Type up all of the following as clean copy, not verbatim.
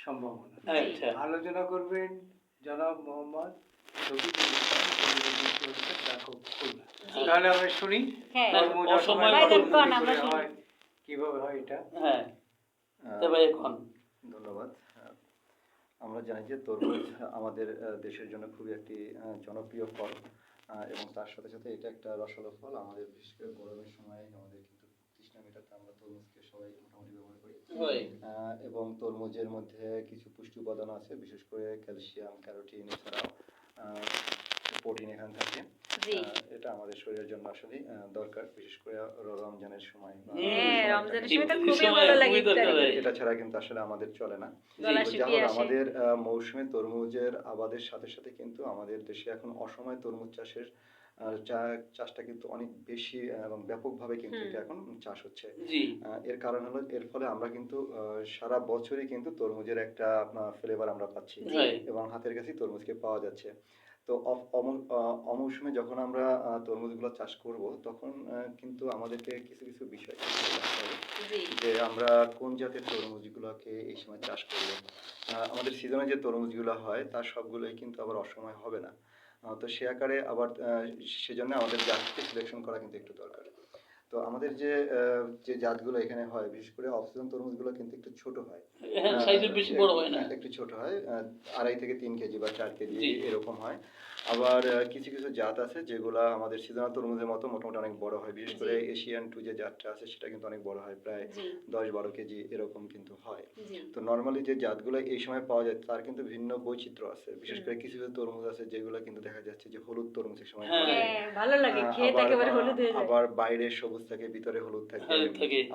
সম্ভাবনা। আচ্ছা। আলোচনা করবেন জনাব মোহাম্মদ শফিকুল ইসলাম, খুলনা। হ্যাঁ। তাহলে আমরা শুনি হ্যাঁ। তরমুজ অসময়ে অসময়ে তরমুজ তরমুজ কোন আমরা কি করে শুনি। হয়, কিভাবে হয় এটা। হ্যাঁ, তবে এখন ধন্যবাদ। আমরা জানি যে তরমুজ আমাদের দেশের জন্য খুবই একটি জনপ্রিয় ফল, এবং তার সাথে সাথে এটা একটা রসালো ফল। আমাদের বিশেষ করে গরমের সময় আমাদের কিন্তু তৃষ্ণা মেটাতে আমরা তরমুজকে সবাই মোটামুটি ব্যবহার করি। এবং তরমুজের মধ্যে কিছু পুষ্টি উপাদান আছে, বিশেষ করে ক্যালসিয়াম, ক্যারোটিন, এছাড়াও প্রোটিন এখানে থাকে। এটা আমাদের শরীরের জন্য আসলে দরকার, বিশেষ করে রমজানের সময়। রমজানের সময় তো খুবই ভালো লাগে ইফতারে। এটা ছাড়া কিন্তু আসলে আমাদের চলে না। গলা শুকিয়ে আসে। আমাদের মৌসুমে তরমুজের আবাদের সাথে সাথে কিন্তু আমাদের দেশে এখন অসময়ে তরমুজ চাষের চাষটা কিন্তু অনেক বেশি এবং ব্যাপকভাবে কিন্তু এটা এখন চাষ হচ্ছে। এর কারণ হলো, এর ফলে আমরা কিন্তু সারা বছরই কিন্তু তরমুজের একটা ফ্লেভার আমরা পাচ্ছি এবং হাতের কাছে তরমুজকে পাওয়া যাচ্ছে। তো অমৌসুমে যখন আমরা তরমুজগুলো চাষ করব, তখন কিন্তু আমাদেরকে কিছু কিছু বিষয় জানতে হবে যে আমরা কোন জাতের তরমুজগুলোকে এই সময় চাষ করব। আমাদের সিজনে যে তরমুজগুলো হয় তার সবগুলোই কিন্তু আবার অসময় হবে না। তো সে আকারে আবার সেজন্য আমাদের জাতকে সিলেকশন করা কিন্তু একটু দরকার। তো আমাদের যে জাতগুলো এখানে হয়, বিশেষ করে অফ সিজন তরমুজগুলো কিন্তু একটু ছোট হয়, বেশি বড় হয় না, একটু ছোট হয়, 2.5 থেকে 3 কেজি বা 4 কেজি এরকম হয়। আবার কিছু কিছু জাত আছে যেগুলা আমাদের সিজনাল তরমুজের মতো মোটামুটি অনেক বড় হয়, বিশেষ করে এশিয়ান 2 যে জাতটা আছে সেটা কিন্তু অনেক বড় হয়, প্রায় 10-12 কেজি এরকম কিন্তু হয়। তো নর্মালি যে জাতগুলো এই সময় পাওয়া যায় তার কিন্তু ভিন্ন বৈচিত্র্য আছে, বিশেষ করে কিছু কিছু তরমুজ আছে যেগুলো কিন্তু দেখা যাচ্ছে যে হলুদ তরমুজ এক সময় ভালো লাগে, খেতে একেবারে হলুদ হয়ে যায়। আবার বাইরে সবুজ থাকে, ভিতরে হলুদ থাকে,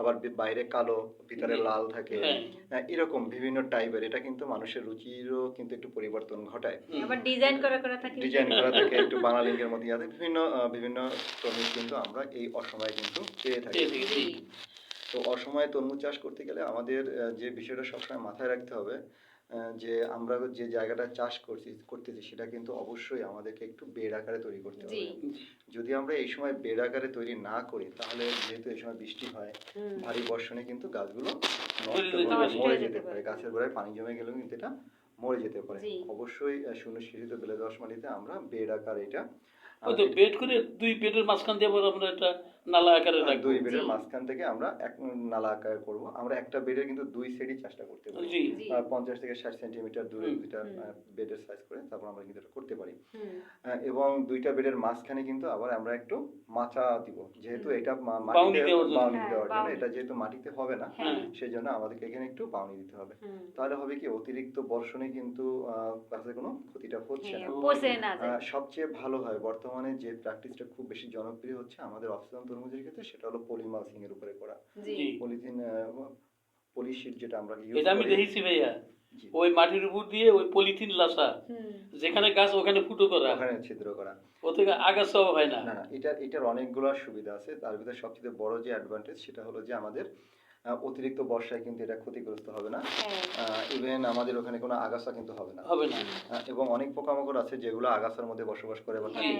আবার বাইরে কালো, ভিতরে লাল থাকে, এরকম বিভিন্ন টাইপের। এটা কিন্তু মানুষের রুচিরও কিন্তু একটু পরিবর্তন ঘটায়। আবার ডিজাইন করা থাকে, একটু বাঙালির মতো আছে, বিভিন্ন তরমুজ কিন্তু আমরা এই অসময়ে কিন্তু পেয়ে থাকি। তো অসময়ে তরমুজ চাষ করতে গেলে আমাদের যে বিষয়টা সবসময় মাথায় রাখতে হবে, যে আমরা যে জায়গাটা চাষ করতেছি সেটা কিন্তু অবশ্যই আমাদেরকে একটু বেড আকারে তৈরি করতে হবে। যদি আমরা এই সময় বেড আকারে তৈরি না করি, তাহলে যেহেতু এই সময় বৃষ্টি হয়, ভারী বর্ষণে কিন্তু গাছগুলো মরে যেতে পারে, গাছের গোড়ায় পানি জমে গেলেও কিন্তু এটা মরে যেতে পারে। অবশ্যই সুনিশ্চিত বেলে দেওয়ার মাটিতে আমরা বেড আকার এটা বেড করে 2 বেডের মাঝখান দিয়ে আমরা একটা নালা আকারে রাখবো। 2 বেডের মাঝখান থেকে আমরা এক নালা আকারে করব। আমরা একটা বেডে কিন্তু 2 সাইডই চাষটা করতে পারি। 50 থেকে 60 সেন্টিমিটার দূরে দুইটা বেডের সাইজ করে তারপর আমরা কিন্তু এটা করতে পারি। এবং 2টা বেডের মাঝখানে কিন্তু আবার আমরা একটু মাচা দিব, যেহেতু এটা মাটিতে বাউনি দেওয়ার জন্য, এটা যেহেতু মাটিতে হবে না, সেই জন্য আমাদেরকে এখানে একটু বাউনি দিতে হবে। তাহলে হবে কি, অতিরিক্ত বর্ষণে কিন্তু গাছের কোনো ক্ষতিটা হচ্ছে না। সবচেয়ে ভালো হয় বর্তমানে যে প্র্যাকটিসটা খুব বেশি জনপ্রিয় হচ্ছে আমাদের অফিসান তরমুজের ক্ষেত্রে, সেটা হলো পলিমালচিং এর উপরে করা। পলিথিন পলিশিট যেটা আমরা ইউজ করি, এটা আমি দেখেছি ভাইয়া, ওই মাটির উপর দিয়ে ওই পলিথিন লাসা, যেখানে গাছ ওখানে ফুটো করা, ওখানে ছিদ্র করা, ও থেকে আগাছাও হয় না। না, এটার অনেকগুলো সুবিধা আছে। তার ভিতরে সবচেয়ে বড় যে অ্যাডভান্টেজ সেটা হলো যে আমাদের অতিরিক্ত বর্ষায় কিন্তু এটা ক্ষতিগ্রস্ত হবে না। ইভেন আমাদের ওখানে কোনো আগাছা কিন্তু হবে না। এবং অনেক পোকামাকড় আছে যেগুলো আগাছার মধ্যে বসবাস করে,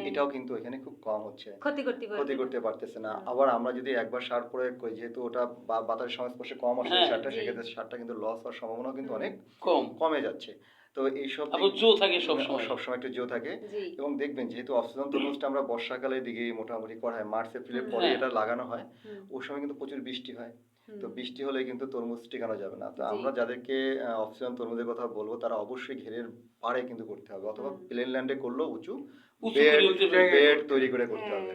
এটাও কিন্তু এখানে খুব কম হচ্ছে, ক্ষতি করতে পারতেছে না। আবার আমরা যদি একবার সার প্রয়োগ করি, যেহেতু ওটা বাতাসের সংস্পর্শে কম আসে সারটা, সেক্ষেত্রে সারটা কিন্তু লস হওয়ার সম্ভাবনা কিন্তু অনেক কমে যাচ্ছে। তো এইসব সবসময় একটু জো থাকে। এবং দেখবেন যেহেতু অক্সিজেন তরমুজটা আমরা বর্ষাকালের দিকে মোটামুটি করা হয়, মার্চ এপ্রিলের পরে এটা লাগানো হয়, ওই সময় কিন্তু প্রচুর বৃষ্টি হয়। তো বৃষ্টি হলে কিন্তু তরমুজ টিকানো যাবে না। তো আমরা যাদেরকে অক্সিজেন তরমুজের কথা বলবো, তারা অবশ্যই ঘেরের পাড়ে কিন্তু করতে হবে, অথবা প্লেন ল্যান্ডে করলেও উঁচু বেড তৈরি করে করতে হবে,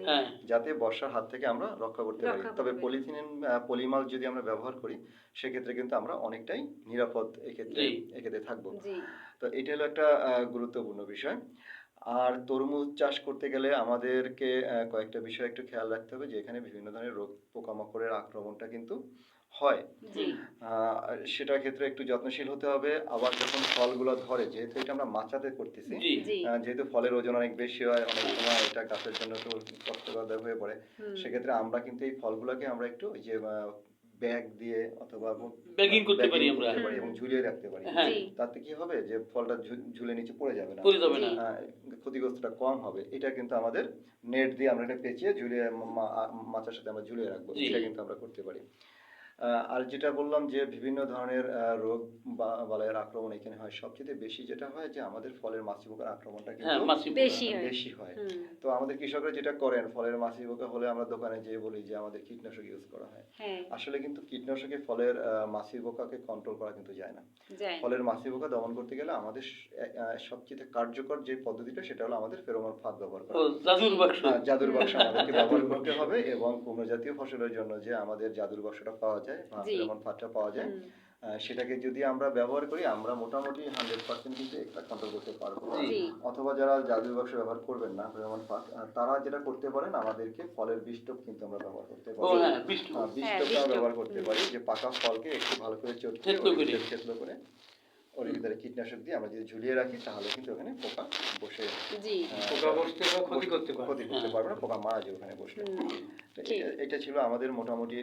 যাতে বর্ষার হাত থেকে আমরা রক্ষা করতে পারি। তবে পলিমাল যদি আমরা ব্যবহার করি, সেক্ষেত্রে কিন্তু আমরা অনেকটাই নিরাপদ এক্ষেত্রে থাকবো। তো এটা হলো একটা গুরুত্বপূর্ণ বিষয়। আর তরমুজ চাষ করতে গেলে আমাদেরকে কয়েকটা বিষয় একটু খেয়াল রাখতে হবে, যে এখানে বিভিন্ন ধরনের রোগ পোকামাকড়ের আক্রমণটা কিন্তু হয়, সেটার ক্ষেত্রে একটু যত্নশীল হতে হবে। আবার যখন ফলগুলো ধরে, যেহেতু এটা আমরা মাচাতে করতেছি, যেহেতু ফলের ওজন অনেক বেশি হয়, অনেক সময় এটা গাছের জন্য একটু কষ্টকর হয়ে পড়ে, সেক্ষেত্রে আমরা কিন্তু এই ফলগুলোকে আমরা একটু ওই যে ব্যাগ দিয়ে অথবা ব্যাগিং করতে পারি এবং ঝুলিয়ে রাখতে পারি। তাতে কি হবে, যে ফলটা ঝুলে নিচে পড়ে যাবে না, ক্ষতিগ্রস্তটা কম হবে। এটা কিন্তু আমাদের নেট দিয়ে আমরা এটা পেঁচিয়ে ঝুলিয়ে মাচার সাথে আমরা ঝুলিয়ে রাখবো, এটা কিন্তু আমরা করতে পারি। আর যেটা বললাম যে বিভিন্ন ধরনের রোগ বা বালাইয়ের আক্রমণ এখানে হয়, সবচেয়ে বেশি যেটা হয় যে আমাদের ফলের মাছি পোকার আক্রমণটা কিন্তু বেশি হয়। তো আমাদের কৃষকরা যেটা করেন, ফলের মাছি পোকা হলে আমরা দোকানে যেয়ে বলি যে আমাদের কীটনাশক ইউজ করা হয়। আসলে কিন্তু কীটনাশকে ফলের মাছি পোকাকে কন্ট্রোল করা কিন্তু যায় না। ফলের মাছি পোকা দমন করতে গেলে আমাদের সবচেয়ে কার্যকর যে পদ্ধতিটা সেটা হলো আমাদের ফেরোমন ফাঁদ ব্যবহার করা। জাদুর বাক্স আমাদেরকে ব্যবহার করতে হবে, এবং কুমড়ো জাতীয় ফসলের জন্য যে আমাদের জাদুর বাক্সটা পাওয়া যায় বা ফেরোমন ফাঁদটা পাওয়া যায়, সেটাকে যদি আমরা ব্যবহার করি আমরা মোটামুটি 100% কিন্তু এটা কন্ট্রোল করতে পারবো। অথবা যারা জাদুর বাক্স ব্যবহার করবেন না, ফেরোমন ফাঁদ, তারা যেটা করতে পারেন, আমাদেরকে ফলের বীজটক কিন্তু আমরা ব্যবহার করতে পারি। বীজটকটা ব্যবহার করতে পারি, যে পাকা ফলকে একটু ভালো করে থেতলো করে ওর ভিতরে কীটনাশক দিয়ে আমরা যদি ঝুলিয়ে রাখি, তাহলে কিন্তু ওখানে পোকা বসে ক্ষতি করতে পারবে না, পোকা মারা যাবে ওখানে বসে। এটা ছিল আমাদের মোটামুটি।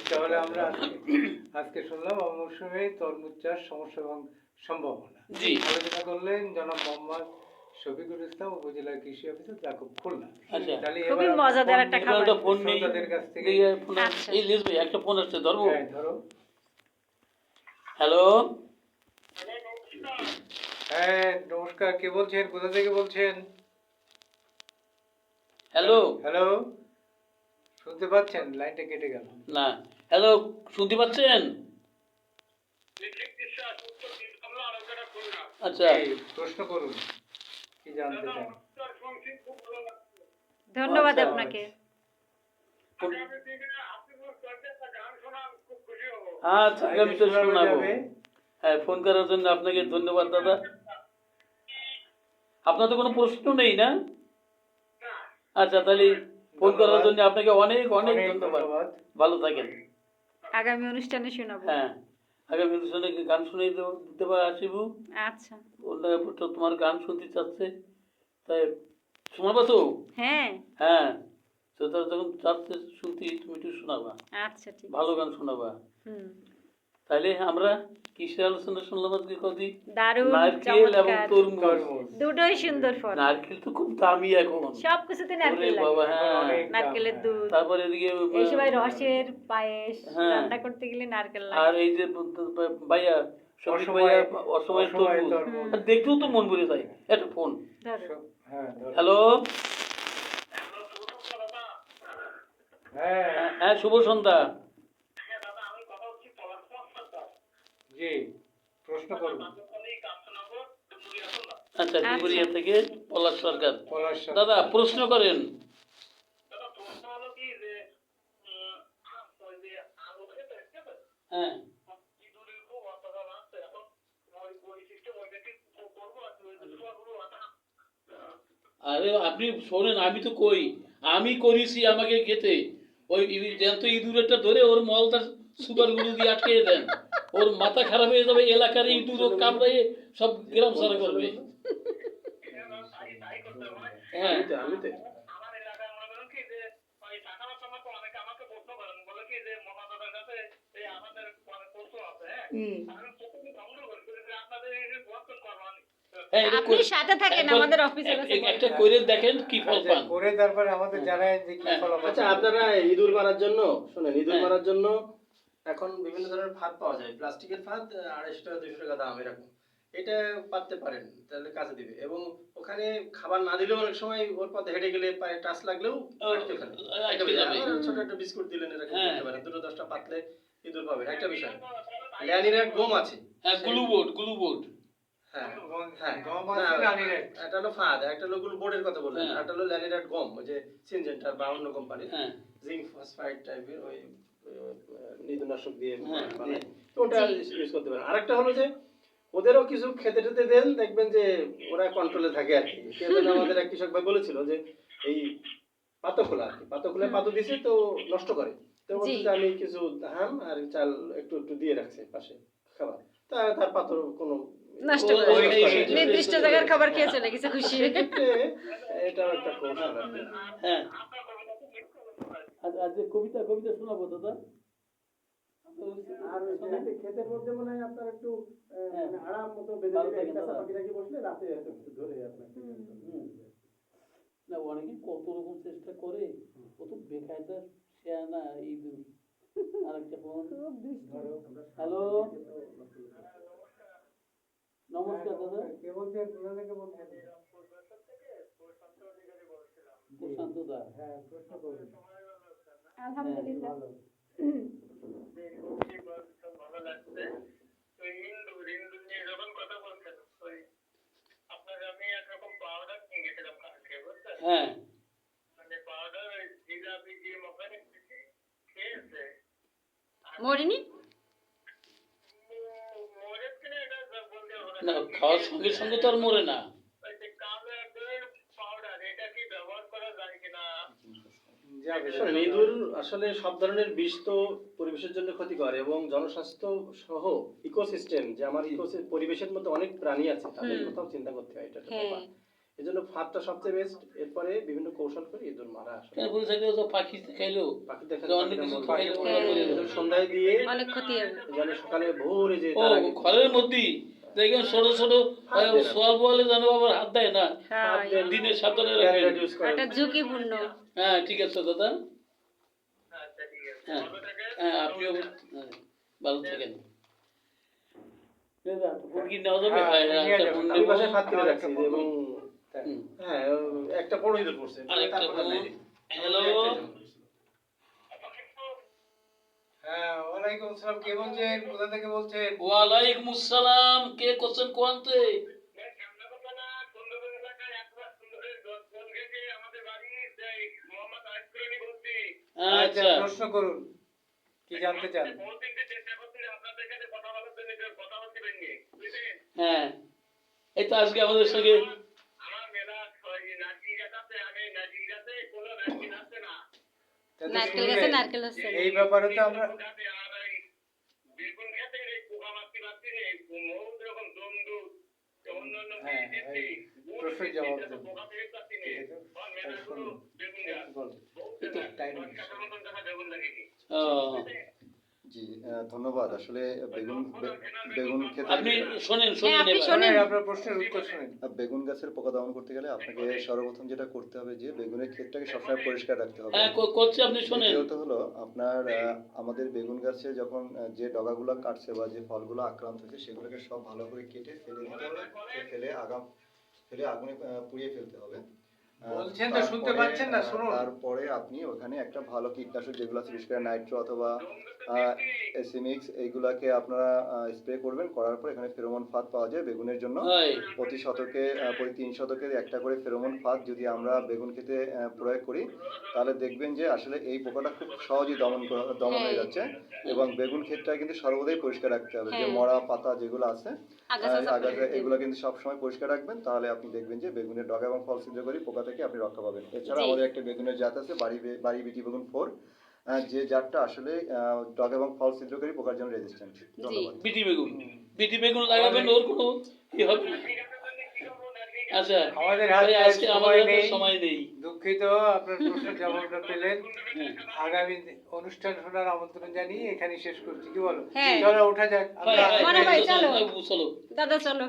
তাহলে আমরা আজকে শুনলাম অমৌসুমে তরমুজ চাষ সমস্যা এবং সম্ভাবনা আলোচনা করলেন জনাব মোহাম্মদ শফিকুল ইসলাম, উপজেলা কৃষি অফিসার, জাকুব, খুলনা। খুবই মজাদার একটা খাবার। ফোন নেই কাছ থেকে এই লিস্ট ভাই একটা ফোন আসছে, ধরবো? ধরো। হ্যালো, হ্যাঁ নমস্কার, কে বলছেন, কোথা থেকে বলছেন? হ্যালো হ্যালো, শুনতে পাচ্ছেন? লাইনটা কেটে গেল না। হ্যালো, শুনতে পাচ্ছেন? আচ্ছা, প্রশ্ন করুন, কি জানতে চান? ধন্যবাদ আপনাকে। আচ্ছা, আগামীতে শোনাবো। হ্যাঁ, ফোন করার জন্য আপনাকে ধন্যবাদ দাদা। আপনার তো কোনো প্রশ্ন নেই না? আচ্ছা, তাহলে ফোন করার জন্য আপনাকে অনেক অনেক ধন্যবাদ। ভালো থাকেন। আগামী অনুষ্ঠানে শোনাবো। হ্যাঁ, আগামী অনুষ্ঠানে গান শুনিয়ে দিতে পারে আসিবু। আচ্ছা, ওটা তোমার গান শুনতে চাচ্ছে, তাই শোনাবা তো? হ্যাঁ হ্যাঁ, তো তারা যখন চাচ্ছে শুনতে, তুমি একটু শোনাবা। আচ্ছা, ঠিক ভালো গান শোনাবা। তাহলে আমরা কিসের আলোচনা শুনলাম আজকে? কদি দারুণ, নারকেল এবং তরমুজ, দুটোই সুন্দর ফল। নারকেল তো খুব দামি এখন, সবকিছুতে নারকেল লাগে। বাবা, হ্যাঁ, নারকেলের দুধ, তারপরে এদিকে এই সময় রসের পায়েস রান্না করতে গেলে নারকেল লাগে। আর এই যে ভাইয়া সবজি ভাইয়া অসময় তরমুজ, দেখলেও তো মন ভরে যায়। একটা ফোন। হ্যালো, হ্যাঁ, শুভ সন্ধ্যা। জি, প্রশ্ন করুন। আচ্ছা, ডুমুরিয়া থেকে পলাশ সরকার। দাদা প্রশ্ন করেন। হ্যাঁ, আরে আপনি শোনেন, আমি তো কই, আমি করেছি, আমাকে খেতে ওই জ্যান্ত ইঁদুরটা ধরে ওর মলদার সুগার গুলো দিয়ে আটকে দেন, ওর মাথা খারাপ হয়ে যাবে, এলাকার ইঁদুর কামড়াইয়ে সব গ্রাম সারা করবে। হ্যাঁ, আপনি সাথে থাকেন আমাদের অফিসে, একটা করে দেখেন কি ফল পান, করে তারপরে আমাদের জানায় যে কি ফল পান। আচ্ছা, আপনারা ইঁদুর মারার জন্য শুনেন, ইঁদুর মারার জন্য এখন বিভিন্ন ধরনের ফাঁদ পাওয়া যায়। প্লাস্টিকের ফাঁদ 250 টাকা 200 টাকা দাম এরকম। এটা পাততে পারেন, তাহলে কাজে দিবে। এবং ওখানে খাবার না দিলেও অনেক সময় ওর পথে হেঁটে গেলে পায়ে টাচ লাগলেও আটকে ফেলে। ছোট একটা বিস্কুট দিলেন, এরকম করতে পারেন। 2-10টা পাতলে ইঁদুর পাবেন। একটা বিষয়, ল্যানিরেট গম আছে। হ্যাঁ, গ্লুবোর্ড। হ্যাঁ, একটা হলো ফাঁদ, একটা হলো বোর্ডের কথা বললেন, একটা হলো ল্যানিরেট গম, ওই যে সিনজেন্টার বা অন্য কোম্পানির জিঙ্ক ফসফাইড টাইপের ওই নিদনাশক দিয়ে বানায়, তো ওটা ইউজ করতে পারেন। আরেকটা হলো যে ওদেরও কিছু খেতে টেতে দেন, দেখবেন যে ওরা কন্ট্রোলে থাকে আর কি। সেজন্য আমাদের এক কৃষক ভাই বলেছিল যে এই পাতখোলা আর কি, পাতখোলায় পাতো দিছে তো নষ্ট করে, তো বলছে আমি কিছু ধান আর চাল একটু একটু দিয়ে রাখছে পাশে খাবার, তার পাতর কোনো নষ্ট করে নির্দিষ্ট জায়গার খাবার খেয়ে চলে গেছে খুশি। এটা একটা কৌশল। হ্যাঁ, আচ্ছা, কবিতা শোনাবো দাদা। আর ক্ষেতের মধ্যে মনে হয় আপনার একটু আরাম মতো বেঁধে পাখিটাকে বসলে রাতে ধরে আপনাকে না, অনেকে কত রকম চেষ্টা করে, কত বেকায়দা শেয়ানা ইঁদুর আরেকটা ফোন। হ্যালো, নমস্কার দাদা। কে বলছেন? কোথা থেকে বলছেন? প্রশান্ত দা। হ্যাঁ, প্রশ্ন করুন। আলহামদুলিল্লাহ। ভালো। ভালো লাগছে। তো হিন্দু নিয়ে যখন কথা বলছেন, ওই আপনার আমি একরকম পাউডার কিনেছিলাম কালকে, বুঝছেন? হ্যাঁ, মানে পাউডার ওই জিলাপি দিয়ে মখানে খেয়েছে। মরিনি? মরে কিনা এটা বলতে হবে না খাওয়ার সঙ্গে সঙ্গে তো আর মরে না। ওই যে কালো একধরনের পাউডার, এটা কি ব্যবহার করা যায় কিনা? যাবে। শোনেন, ইঁদুর আসলে সব ধরনের বিষ তো পরিবেশের জন্য ক্ষতিকর, এবং জনস্বাস্থ্য সহ ইকোসিস্টেম, যে আমার পরিবেশের মধ্যে অনেক প্রাণী আছে, তাদের কথাও চিন্তা করতে হয়। এটা একটা ব্যাপার। এই জন্য ফাঁদটা সবচেয়ে বেস্ট। এরপরে বিভিন্ন কৌশল করে ইঁদুর মারা আসলে কেন বলে থাকলে তো পাখি খাইলো, পাখি দেখা অন্য কিছু খাইলে সন্ধ্যায় দিয়ে অনেক ক্ষতি হবে। যেন সকালে ভোরে যে ও ঘরের মধ্যেই দেখেন ছোট ছোট সোয়াল বলে যেন আবার হাত দেয় না, হ্যাঁ, দিনে সাবধানে রাখবেন। এটা ঝুঁকিপূর্ণ। হ্যাঁ ঠিক আছে দাদা। আচ্ছা, ঠিক আছে। হ্যাঁ ভালো থাকেন। হ্যাঁ, আপনিও ভালো থাকেন। দাদা ফোন কি নেওয়া যাবে? হ্যাঁ, হ্যাঁ, নিয়ে একটা যাবেন। ফোন আমি নেবো। বাসায় ফাঁদ কিনে রাখছি, এবং তাই। হ্যাঁ একটা বড় ইঁদুর পড়ছে। আরেকটা তারপর আর ফোন। নাই। হ্যালো, হ্যাঁ, ওয়ালাইকুম আসসালাম। কে বলছেন? কোথা থেকে বলছেন? ওয়ালাইকুম আসসালাম। কে করছেন কোয়ান্তে? সুন্দরবন এলাকায় একবার সুন্দরের জল ঘেঁটে আমাদের বাড়ি যাই, মোহাম্মদ আইসক্রিমি বলছি। আচ্ছা, আচ্ছা, প্রশ্ন করুন। কি জানতে চান? বহুদিন থেকে চেষ্টা করছি যে আপনাদের সাথে কথা বলার জন্য, কেউ কথা বলতে পারিনি, বুঝলেন? হ্যাঁ এই তো আজকে আমাদের সঙ্গে আমার মেলা নারকেল গাছ আছে, আগে নারকেল গাছে কোনো নারকেল আসছে না। তা তো নারকেল গাছে শুনলেন। নারকেল হচ্ছে না। এই ব্যাপারে তো আমরা গাছে আর এই বেগুন খেতে এই পোকা মারতে পারছি না, এই মৌ যখন দমদু অন্যান্য হ্যাঁ, দিচ্ছি, এই প্রশ্নের জবাব দেন। পোকা পেয়ে পাচ্ছি না। ঠিক আছে? আর মেলাগুলো বেগুন গাছ বলুন। বহুত টাইম কাটার মতন দেখা বেগুন লাগেনি। ও, জি ধন্যবাদ। আসলে বেগুন খেতে আপনি শোনেন হ্যাঁ, শোনেন আপনি এবার। শোনেন। আপনার প্রশ্নের উত্তর শুনেন। বেগুন গাছের পোকা দমন করতে গেলে আপনাকে সর্বপ্রথম যেটা করতে হবে যে বেগুনের ক্ষেতটাকে সবসময় পরিষ্কার রাখতে হবে। হ্যাঁ করছি, আপনি শোনেন। দ্বিতীয়ত হলো আপনার আমাদের বেগুন গাছে যখন যে ডগাগুলো কাটছে বা যে ফলগুলো আক্রান্ত হয়েছে সেগুলোকে সব ভালো করে কেটে ফেলে দিতে হবে, ফেলে আগুনে পুড়িয়ে ফেলতে হবে। বলছেন তো শুনতে পাচ্ছেন না, শুনুন। তারপরে আপনি ওখানে একটা ভালো কীটনাশক যেগুলো আছে বিশেষ করে নাইট্রো অথবা এসিমিক্স এইগুলাকে আপনারা স্প্রে করবেন। করার পর এখানে ফেরোমন ফাঁদ পাওয়া যায় বেগুনের জন্য। হয়। প্রতি 3 শতকে একটা করে ফেরোমন ফাঁদ যদি আমরা বেগুন খেতে প্রয়োগ করি তাহলে দেখবেন যে আসলে এই পোকাটা খুব সহজেই দমন হয়ে যাচ্ছে। এবং বেগুন ক্ষেতটা কিন্তু সর্বদাই পরিষ্কার রাখতে হবে। যে মরা পাতা যেগুলো আছে আগাছা এগুলো কিন্তু সবসময় পরিষ্কার রাখবেন, তাহলে আপনি দেখবেন যে বেগুনের ডগা এবং ফল ছিদ্রকারী পোকা থেকে আপনি রক্ষা পাবেন। এছাড়া আমাদের একটা বেগুনের জাত আছে বাড়ি বিটি বেগুন 4, যে জাতটা আসলে ডগা এবং ফল ছিদ্রকারী পোকার জন্য রেজিস্ট্যান্ট। ধন্যবাদ। বিটি বেগুন লাগাবেন, ওর কোনো কি হবে? আচ্ছা আমাদের ভাই, হাতে আজকে আমাদের হাতে সময় নেই। দুঃখিত, আপনার প্রশ্নের জবাবটা পেলেন। আগামী অনুষ্ঠান শোনার আমন্ত্রণ জানিয়ে এখানে শেষ করছি। কি বলো? হ্যাঁ। চলো ওঠা যাক। ভাই, আমরা মনে হয় চলো। চলো দাদা চলো।